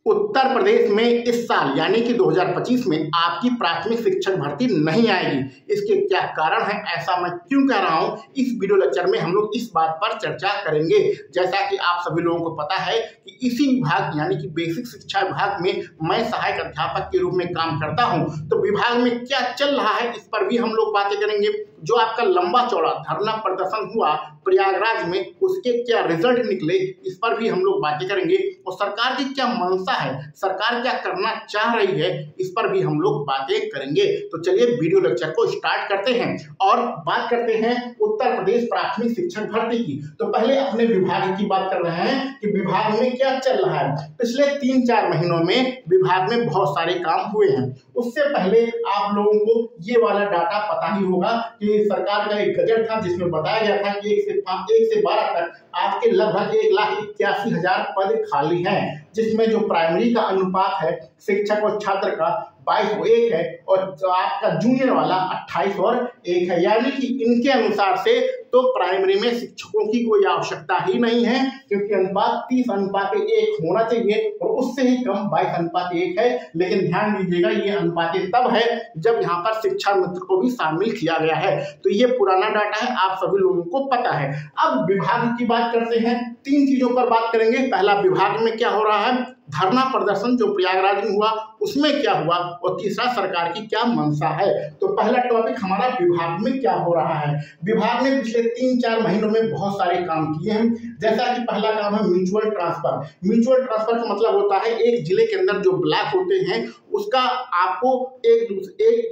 उत्तर प्रदेश में इस साल यानी कि 2025 में आपकी प्राथमिक शिक्षक भर्ती नहीं आएगी। इसके क्या कारण है, ऐसा मैं क्यों कह रहा हूं, इस वीडियो लेक्चर में हम लोग इस बात पर चर्चा करेंगे। जैसा कि आप सभी लोगों को पता है कि इसी विभाग यानी कि बेसिक शिक्षा विभाग में मैं सहायक अध्यापक के रूप में काम करता हूं, तो विभाग में क्या चल रहा है इस पर भी हम लोग बातें करेंगे। जो आपका लंबा चौड़ा धरना प्रदर्शन हुआ प्रयागराज में, उसके क्या रिजल्ट निकले, इस पर भी हम लोग बातें करेंगे। और सरकार की क्या मंशा है, सरकार क्या करना चाह रही है, इस पर भी हम लोग बातें करेंगे। तो चलिए वीडियो लेक्चर को स्टार्ट करते हैं और बात करते हैं उत्तर प्रदेश प्राथमिक शिक्षक भर्ती की। तो पहले अपने विभाग की बात कर रहे हैं कि विभाग में क्या चल रहा है। पिछले 3-4 महीनों में विभाग में बहुत सारे काम हुए हैं। उससे पहले आप लोगों को ये वाला डाटा पता ही होगा कि सरकार का एक गजट था जिसमें बताया गया था कि 1 से 12 तक आपके लगभग 1,81,000 पद खाली हैं, जिसमें जो प्राइमरी का अनुपात है शिक्षक और छात्र का 22:1 है और आपका जूनियर वाला 28:1 है। यानी कि इनके अनुसार से तो प्राइमरी में शिक्षकों की कोई आवश्यकता ही नहीं है, क्योंकि अनुपात 30:1 होना चाहिए और उससे ही कम 22:1 है। लेकिन ध्यान दीजिएगा, ये अनुपात तब है जब यहाँ पर शिक्षा मित्र को भी शामिल किया गया है। तो ये पुराना डाटा है, आप सभी लोगों को पता है। अब विभाग की बात करते हैं, 3 चीजों पर बात करेंगे। पहला, विभाग में क्या हो रहा है, धरना प्रदर्शन जो प्रयागराज में हुआ उसमें क्या हुआ, और तीसरा, सरकार की क्या मंशा है। तो पहला टॉपिक हमारा विभाग में क्या हो रहा है। विभाग ने पिछले 3-4 महीनों में बहुत सारे काम किए हैं। जैसा कि पहला काम है म्यूचुअल ट्रांसफर। म्यूचुअल ट्रांसफर का मतलब होता है एक जिले के अंदर जो ब्लॉक होते हैं उसका आपको एक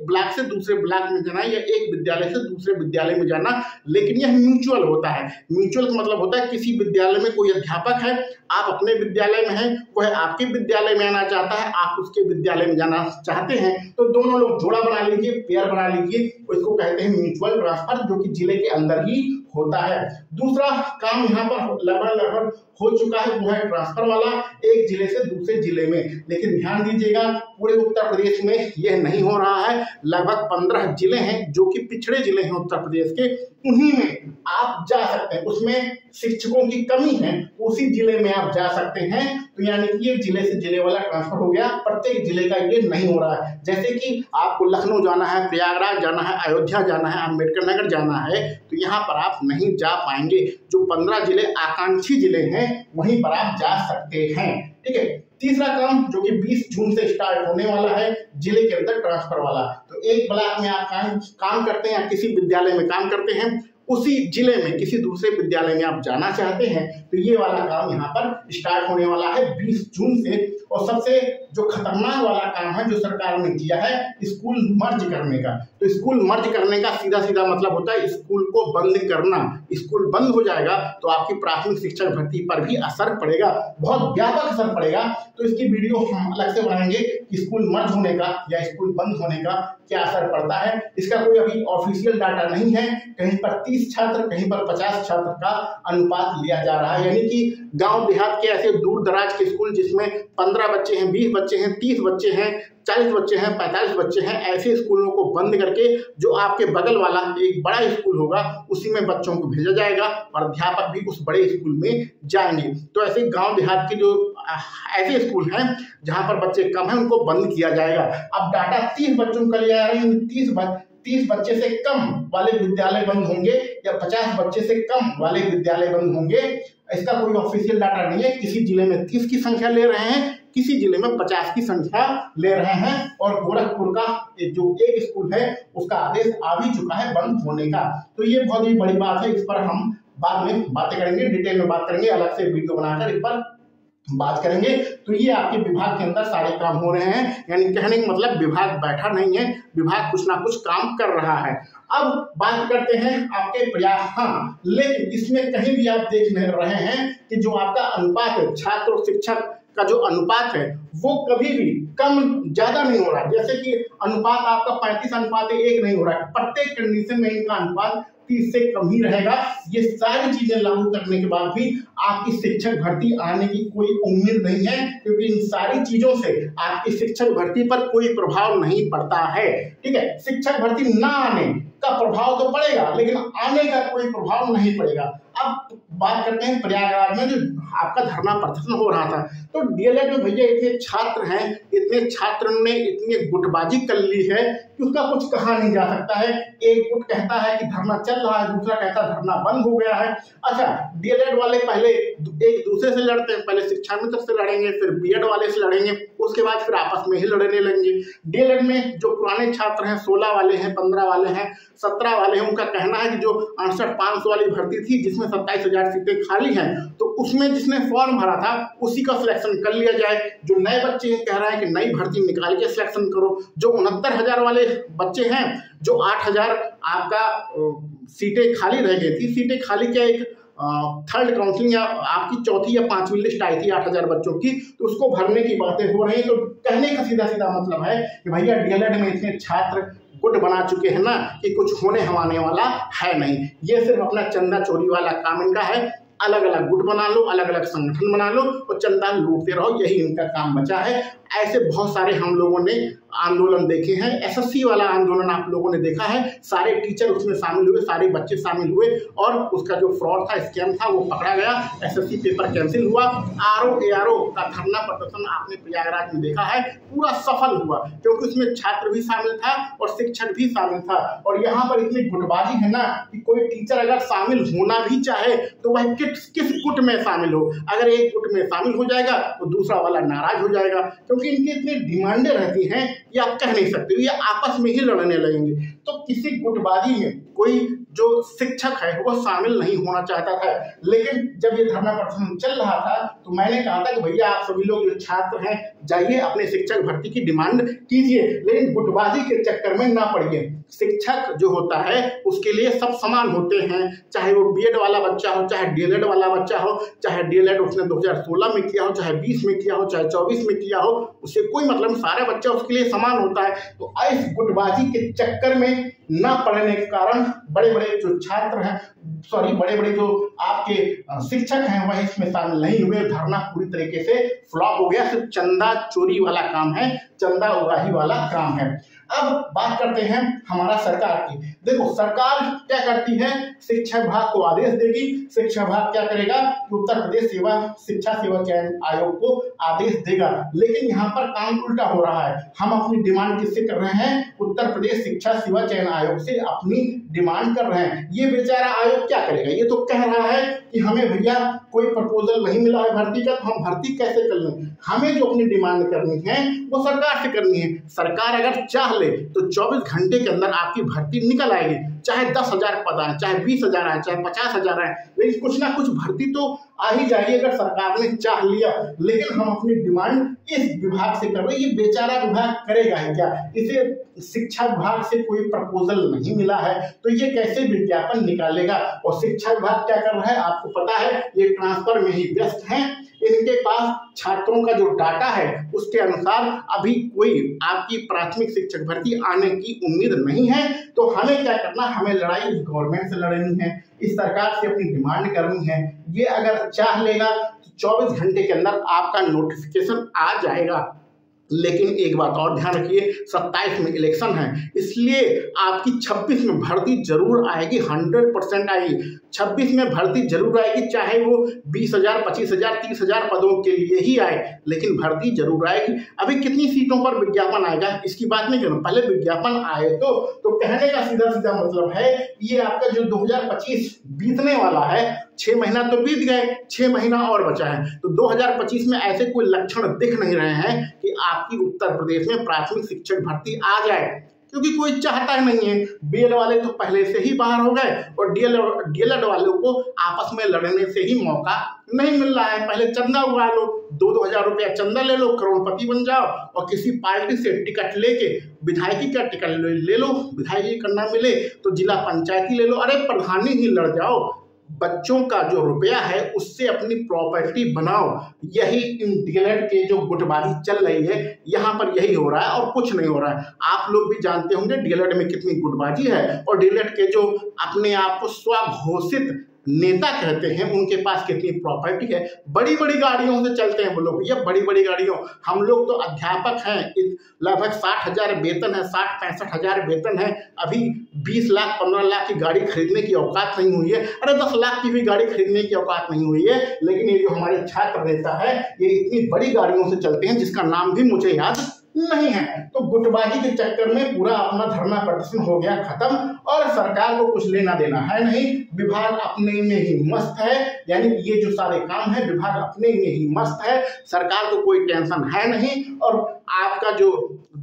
ब्लॉक से दूसरे ब्लॉक में जाना या एक विद्यालय से दूसरे विद्यालय में जाना, लेकिन यह म्यूचुअल होता है। म्यूचुअल का मतलब होता है किसी विद्यालय में कोई अध्यापक है, आप अपने विद्यालय में हैं, वह आपके विद्यालय में आना चाहता है, आप उसके विद्यालय में जाना चाहते हैं, तो दोनों लोग जोड़ा बना लीजिए, पेयर बना लीजिए, उसको कहते हैं म्यूचुअल ट्रांसफर, जो कि जिले के अंदर ही होता है। दूसरा काम यहाँ पर लगभग हो चुका है, वो है ट्रांसफर वाला, एक जिले से दूसरे जिले में। लेकिन ध्यान दीजिएगा, पूरे उत्तर प्रदेश में यह नहीं हो रहा है। लगभग 15 जिले हैं जो कि पिछड़े जिले हैं उत्तर प्रदेश के, उन्हीं में आप जा सकते हैं। उसमें शिक्षकों की कमी है, उसी जिले में आप जा सकते हैं। तो यानी कि ये जिले से जिले वाला ट्रांसफर हो गया, प्रत्येक जिले का ये नहीं हो रहा है। जैसे कि आपको लखनऊ जाना है, प्रयागराज जाना है, अयोध्या जाना है, अम्बेडकर नगर जाना है, तो यहाँ पर आप नहीं जा पाएंगे। जो 15 जिले आकांक्षी जिले हैं वहीं पर आप जा सकते हैं। ठीक है। तीसरा काम जो कि 20 जून से स्टार्ट होने वाला है, जिले के अंदर ट्रांसफर वाला। तो एक ब्लॉक में आप काम करते हैं या किसी विद्यालय में काम करते हैं, उसी जिले में किसी दूसरे विद्यालय में आप जाना चाहते हैं, तो ये वाला काम यहाँ पर स्टार्ट होने वाला है 20 जून से। और सबसे जो खतरनाक वाला काम है जो सरकार ने किया है, स्कूल मर्ज करने का। तो स्कूल मर्ज करने का सीधा सीधा मतलब होता है स्कूल को बंद करना। स्कूल बंद हो जाएगा तो आपकी प्राथमिक शिक्षक भर्ती पर भी असर पड़ेगा, बहुत व्यापक असर पड़ेगा। तो इसकी वीडियो हम अलग से बनाएंगे कि स्कूल मर्ज होने का या स्कूल बंद होने का क्या असर पड़ता है। इसका कोई अभी ऑफिशियल डाटा नहीं है, कहीं पर 30 छात्र कहीं पर 50 छात्र का अनुपात लिया जा रहा है। यानी कि गांव देहात के ऐसे दूर दराज के स्कूल जिसमें 15 बच्चे हैं, 20 बच्चे हैं, 30 बच्चे हैं, 40 बच्चे हैं, 45 बच्चे हैं, ऐसे स्कूलों को बंद करके जो आपके बगल वाला एक बड़ा स्कूल होगा उसी में बच्चों को भेजा जाएगा और अध्यापक भी उस बड़े स्कूल में जाएंगे। तो ऐसे गांव देहात के जो ऐसे स्कूल हैं जहां पर बच्चे कम हैं उनको बंद किया जाएगा। अब डाटा 30 बच्चों का लिया जा रहा है, 30 बच्चे से कम वाले विद्यालय बंद होंगे या 50 बच्चे से कम वाले विद्यालय बंद होंगे। इसका कोई ऑफिशियल डाटा नहीं है। किसी जिले में 30 की संख्या ले रहे हैं, किसी जिले में 50 की संख्या ले रहे हैं। और गोरखपुर का जो एक स्कूल है उसका आदेश आ भी चुका है बंद होने का। तो ये बहुत ही बड़ी बात है, इस पर हम बाद में बातें करेंगे, डिटेल में बात करेंगे, अलग से वीडियो बनाकर इस पर बात करेंगे। तो ये आपके विभाग के अंदर सारे काम हो रहे हैं, यानी कहने का मतलब विभाग बैठा नहीं है, विभाग कुछ ना कुछ काम कर रहा है। अब बात करते हैं आपके प्रयास। हाँ, लेकिन इसमें कहीं भी आप देख रहे हैं कि जो आपका अनुपात है, छात्र और शिक्षक का जो अनुपात है वो कभी भी कम ज्यादा नहीं हो रहा है। जैसे कि अनुपात आपका 35:1 नहीं हो रहा है, प्रत्येक कंडीशन में इनका अनुपात 30 से कम ही रहेगा। ये सारी चीजें लागू करने के बाद भी आपकी शिक्षक भर्ती आने की कोई उम्मीद नहीं है, क्योंकि इन सारी चीजों से आपकी शिक्षक भर्ती पर कोई प्रभाव नहीं पड़ता है। ठीक है, शिक्षक भर्ती ना आने का प्रभाव तो पड़ेगा लेकिन आने का कोई प्रभाव नहीं पड़ेगा। अब बात करते हैं प्रयागराज में जो आपका धरना प्रदर्शन हो रहा था, तो डीएलएड में भैया इतने छात्र हैं, इतने छात्रों ने इतनी गुटबाजी कर ली है कि उसका कुछ कहा नहीं जा सकता है। एक गुट कहता है कि धरना चल रहा है, दूसरा कहता है धरना बंद हो गया है। अच्छा, डीएलएड वाले पहले एक दूसरे से लड़ते हैं, पहले शिक्षा मित्र से लड़ेंगे, फिर बीएड वाले से लड़ेंगे, उसके बाद फिर आपस में ही लड़ने लगेंगे। डीएलएड में जो पुराने छात्र हैं, 16 वाले हैं, 15 वाले हैं, 17 वाले हैं, उनका कहना है कि जो 68,500 वाली भर्ती थी जिसमें 27,000 सीटें खाली हैं, तो उसमें जिसने फॉर्म भरा था उसी का सिलेक्शन कर लिया जाए। जो नए बच्चे हैं कह रहा है कि नई भर्ती निकाल के सिलेक्शन करो। जो 69,000 वाले बच्चे हैं, जो 8,000 आपका सीटें खाली रह गई थी, सीटें खाली क्या एक थर्ड काउंसलिंग या आपकी चौथी या पांचवी लिस्ट आई थी 8,000 बच्चों की, तो उसको भरने की बातें हो रही हैं। तो कहने का सीधा सीधा मतलब है कि भैया डीएलएड में इतने छात्र गुट बना चुके हैं ना कि कुछ होने हवाने वाला है नहीं। ये सिर्फ अपना चंदा चोरी वाला काम इनका है। अलग अलग गुट बना लो, अलग अलग संगठन बना लो और चंदा लूटते रहो, यही इनका काम बचा है। ऐसे बहुत सारे हम लोगों ने आंदोलन देखे हैं। एसएससी वाला आंदोलन आप लोगों ने देखा है, सारे टीचर उसमें शामिल हुए, सारे बच्चे शामिल हुए और उसका जो फ्रॉड था, स्कैम था, वो पकड़ा गया। एसएससी पेपर कैंसिल हुआ। आरओ एआरओ का धरना प्रदर्शन आपने प्रयागराज में देखा है, पूरा सफल हुआ क्योंकि उसमें छात्र भी शामिल था और शिक्षक भी शामिल था। और यहाँ पर इतनी गुटबाजी है ना कि कोई टीचर अगर शामिल होना भी चाहे तो वह किस गुट में शामिल हो। अगर एक गुट में शामिल हो जाएगा तो दूसरा वाला नाराज हो जाएगा, क्योंकि इनकी इतनी डिमांडें रहती हैं ये आप कह नहीं सकते, ये आपस में ही लड़ने लगेंगे। तो किसी गुटबाजी में कोई जो शिक्षक है वो शामिल नहीं होना चाहता था। लेकिन जब ये धरना प्रदर्शन चल रहा था तो मैंने कहा था कि भैया आप सभी लोग जो छात्र हैं जाइए अपने शिक्षक भर्ती की डिमांड कीजिए, लेकिन गुटबाजी के चक्कर में ना पड़िए। शिक्षक जो होता है उसके लिए सब समान होते हैं, चाहे वो बीएड वाला बच्चा हो, चाहे डीएलएड वाला बच्चा हो, चाहे डीएलएड उसने 2016 में किया हो, चाहे 20 में किया हो, चाहे 24 में किया हो, उससे कोई मतलब, सारा बच्चा उसके लिए समान होता है। तो इस गुटबाजी के चक्कर में ना पड़ने के कारण बड़े बड़े जो छात्र हैं, बड़े बड़े जो आपके शिक्षक हैं वह इसमें शामिल नहीं हुए। धरना पूरी तरीके से फ्लॉप हो गया। सिर्फ चंदा चोरी वाला काम है, चंदा उगाही वाला काम है। अब बात करते हैं हमारा सरकार की। देखो सरकार क्या करती है, शिक्षा विभाग को आदेश देगी। शिक्षा विभाग क्या करेगा, उत्तर प्रदेश शिक्षा सेवा चयन आयोग को आदेश देगा। लेकिन यहाँ पर काम उल्टा हो रहा है। हम अपनी डिमांड किससे कर रहे हैं, उत्तर प्रदेश शिक्षा सेवा चयन आयोग से अपनी डिमांड कर रहे हैं। ये बेचारा आयोग क्या करेगा, ये तो कह रहा है कि हमें भैया कोई प्रपोजल नहीं मिला है भर्ती का, तो हम भर्ती कैसे कर लें। हमें जो अपनी डिमांड करनी है वो सरकार से करनी है। सरकार अगर चाह ले तो 24 घंटे के अंदर आपकी भर्ती निकल आएगी, चाहे 10,000 पद आए, चाहे 20,000 आए, चाहे 50,000 आए, लेकिन कुछ ना कुछ भर्ती तो आ ही जाएगी अगर सरकार ने चाह लिया। लेकिन हम अपनी डिमांड इस विभाग से कर रहे हैं। ये बेचारा विभाग करेगा ही क्या, इसे शिक्षा विभाग से कोई प्रपोजल नहीं मिला है तो ये कैसे विज्ञापन निकालेगा। और शिक्षा विभाग क्या कर रहा है आपको पता है, ये ट्रांसफर में ही व्यस्त हैं। इनके पास छात्रों का जो डाटा है उसके अनुसार अभी कोई आपकी प्राथमिक शिक्षक भर्ती आने की उम्मीद नहीं है। तो हमें क्या करना, हमें लड़ाई इस गवर्नमेंट से लड़नी है, इस सरकार से अपनी डिमांड करनी है। ये अगर चाह लेगा तो 24 घंटे के अंदर आपका नोटिफिकेशन आ जाएगा। लेकिन एक बात और ध्यान रखिए, 27 में इलेक्शन है, इसलिए आपकी 26 में भर्ती जरूर आएगी, 100% आएगी। 26 में भर्ती जरूर आएगी, चाहे वो 20,000, 25,000, 30,000 पदों के लिए ही आए, लेकिन भर्ती जरूर आएगी। अभी कितनी सीटों पर विज्ञापन आएगा इसकी बात नहीं करना, पहले विज्ञापन आए तो कहने का सीधा सीधा मतलब है ये आपका जो 2025 बीतने वाला है, 6 महीना तो बीत गए, 6 महीना और बचा है। तो 2025 में ऐसे कोई लक्षण दिख नहीं रहे हैं कि आपकी उत्तर प्रदेश में प्राथमिक शिक्षक भर्ती आ जाए, क्योंकि कोई चाहता ही नहीं है। बीएड वाले तो पहले से ही बाहर हो गए और डीएलएड वालों को आपस में लड़ने से ही मौका नहीं मिल रहा है। पहले चंदा उगा लो, 2-2 हजार रुपया चंदा ले लो, करोड़पति बन जाओ और किसी पार्टी से टिकट लेके, विधायकी का टिकट ले लो, विधायकी करना मिले तो जिला पंचायती ले लो, अरे प्रधानी ही लड़ जाओ। बच्चों का जो रुपया है उससे अपनी प्रॉपर्टी बनाओ। यही इन डीएलएड के जो गुटबाजी चल रही है यहाँ पर यही हो रहा है और कुछ नहीं हो रहा है। आप लोग भी जानते होंगे डीएलएड में कितनी गुटबाजी है और डीएलएड के जो अपने आप को स्वघोषित नेता कहते हैं उनके पास कितनी प्रॉपर्टी है, बड़ी बड़ी गाड़ियों से चलते हैं वो लोग, ये बड़ी बड़ी गाड़ियों। हम लोग तो अध्यापक हैं, लगभग 60,000 वेतन है, 60-65,000 वेतन है, अभी 20 लाख 15 लाख की गाड़ी खरीदने की औकात नहीं हुई है, अरे 10 लाख की भी गाड़ी खरीदने की औकात नहीं हुई है। लेकिन ये जो हमारे छात्र नेता है ये इतनी बड़ी गाड़ियों से चलते हैं जिसका नाम भी मुझे याद नहीं है। तो गुटबाजी के चक्कर में पूरा अपना धरना प्रदर्शन हो गया खत्म, और सरकार को कुछ लेना देना है नहीं, विभाग अपने में ही मस्त है। यानी ये जो सारे काम है विभाग अपने में ही मस्त है, सरकार को कोई टेंशन है नहीं। और आपका जो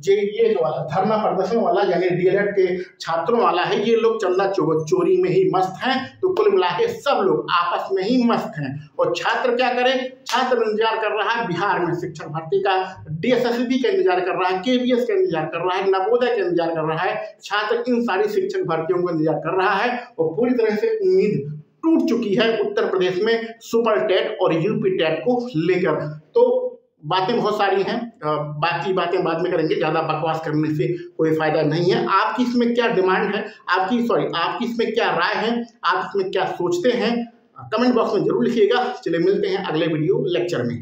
ये जो वाला धरना प्रदर्शन वाला यानी डीएलएड के छात्रों वाला है, ये लोग चंदा चोरी में ही मस्त हैं। तो कुल मिला के सब लोग आपस में ही मस्त हैं। और छात्र क्या करें, छात्र इंतजार कर रहा है बिहार में शिक्षक भर्ती का, डीएसएसबी का इंतजार कर रहा है, केवीएस का इंतजार कर रहा है, नवोदय का इंतजार कर रहा है। छात्र इन सारी शिक्षक भर्तियों का इंतजार कर रहा है और पूरी तरह से उम्मीद टूट चुकी है उत्तर प्रदेश में सुपर टेट और यूपी टेट को लेकर। तो बातें बहुत सारी हैं, बाकी बातें बाद में करेंगे, ज़्यादा बकवास करने से कोई फायदा नहीं है। आपकी इसमें क्या डिमांड है, आपकी इसमें क्या राय है, आप इसमें क्या सोचते हैं, कमेंट बॉक्स में जरूर लिखिएगा। चलिए मिलते हैं अगले वीडियो लेक्चर में।